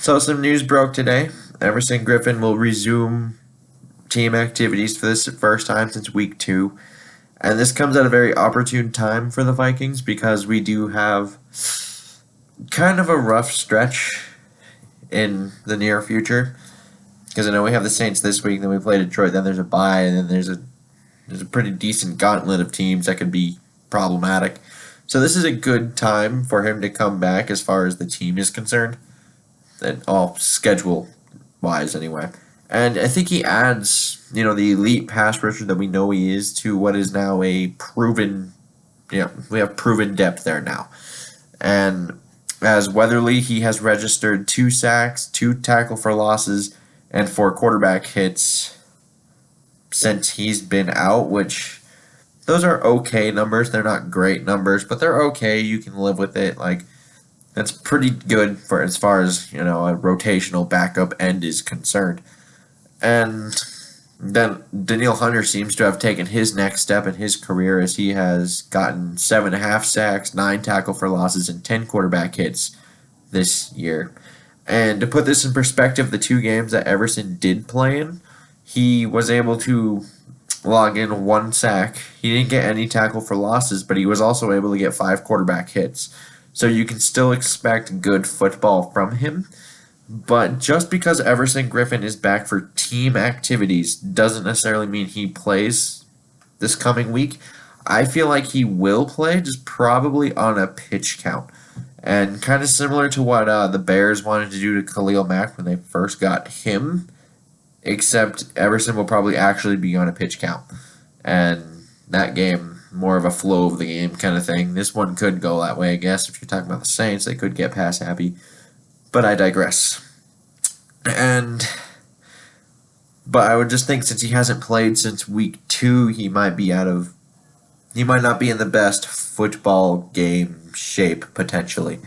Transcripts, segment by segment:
So some news broke today. Everson Griffen will resume team activities for this first time since week 2. And this comes at a very opportune time for the Vikings because we do have kind of a rough stretch in the near future. Because I know we have the Saints this week, then we play Detroit, then there's a bye, and then there's a pretty decent gauntlet of teams that could be problematic. So this is a good time for him to come back as far as the team is concerned. And all schedule wise anyway. And I think he adds, the elite pass rusher that we know he is to what is now a proven, we have proven depth there now. And as Weatherly, he has registered 2 sacks, 2 tackle for losses, and 4 quarterback hits since he's been out, which those are okay numbers. They're not great numbers, but they're okay. You can live with it. That's pretty good for as far as, a rotational backup end is concerned. And then Danielle Hunter seems to have taken his next step in his career as he has gotten 7.5 sacks, 9 tackle for losses, and 10 quarterback hits this year. And to put this in perspective, the 2 games that Everson did play in, he was able to log in 1 sack. He didn't get any tackle for losses, but he was also able to get 5 quarterback hits. So you can still expect good football from him. But just because Everson Griffen is back for team activities doesn't necessarily mean he plays this coming week. I feel like he will play, just probably on a pitch count. And kind of similar to what the Bears wanted to do to Khalil Mack when they first got him, except Everson will probably actually be on a pitch count. And that game, more of a flow of the game kind of thing. This one could go that way, I guess. If you're talking about the Saints, they could get pass happy. But I digress. But I would just think since he hasn't played since week 2, he might not be in the best football game shape, potentially.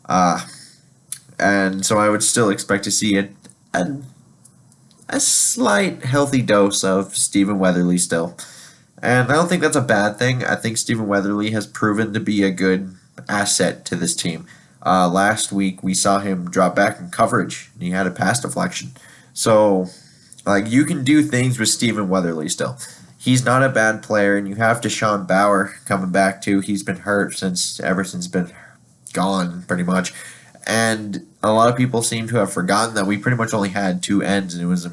And so I would still expect to see a slight healthy dose of Stephen Weatherly still. And I don't think that's a bad thing. I think Stephen Weatherly has proven to be a good asset to this team. Last week, we saw him drop back in coverage, and he had a pass deflection. So, you can do things with Stephen Weatherly still. He's not a bad player, and you have Deshaun Bauer coming back too. He's been hurt since Everson's been gone, pretty much. And a lot of people seem to have forgotten that we pretty much only had 2 ends, and it was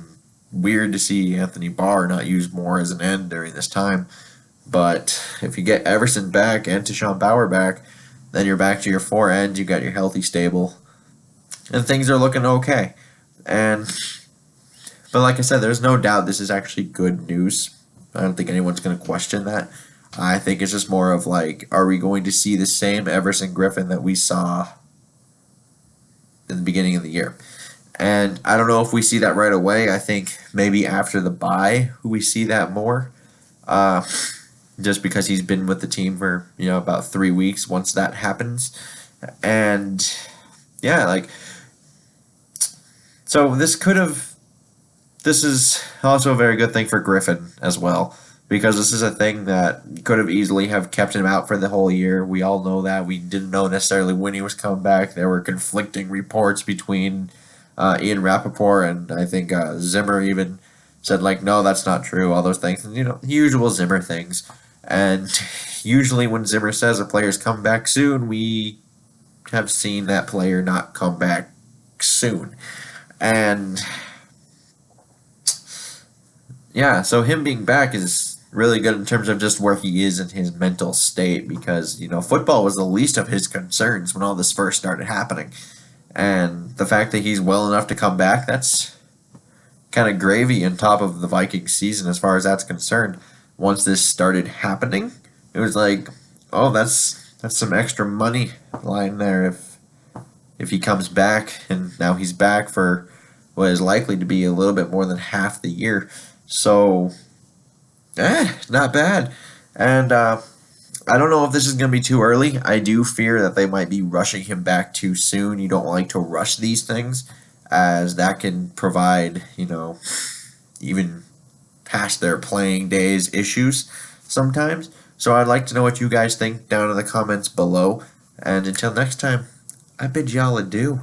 weird to see Anthony Barr not used more as an end during this time. But if you get Everson back and Deshaun Bauer back, then you're back to your 4 ends. You got your healthy stable, and things are looking okay. But like I said, there's no doubt this is actually good news. I don't think anyone's going to question that. I think it's just more of are we going to see the same Everson Griffen that we saw in the beginning of the year? And I don't know if we see that right away. I think maybe after the bye we see that more. Just because he's been with the team for, about 3 weeks once that happens. And, so this is also a very good thing for Griffen as well, because this is a thing that could have easily have kept him out for the whole year. We all know that. We didn't know necessarily when he was coming back. There were conflicting reports between Ian Rappaport and I think Zimmer even said, no, that's not true, all those things. And, usual Zimmer things. And usually when Zimmer says a player's come back soon, we have seen that player not come back soon. And, so him being back is really good in terms of just where he is in his mental state because, football was the least of his concerns when all this first started happening. And the fact that he's well enough to come back, that's kind of gravy on top of the Vikings season as far as that's concerned. Once this started happening, it was oh, that's some extra money lying there if he comes back, and now he's back for what is likely to be a little bit more than half the year. So, not bad. And I don't know if this is going to be too early. I do fear that they might be rushing him back too soon. You don't like to rush these things, as that can provide, even past their playing days issues sometimes. So I'd like to know what you guys think down in the comments below. And until next time, I bid y'all adieu.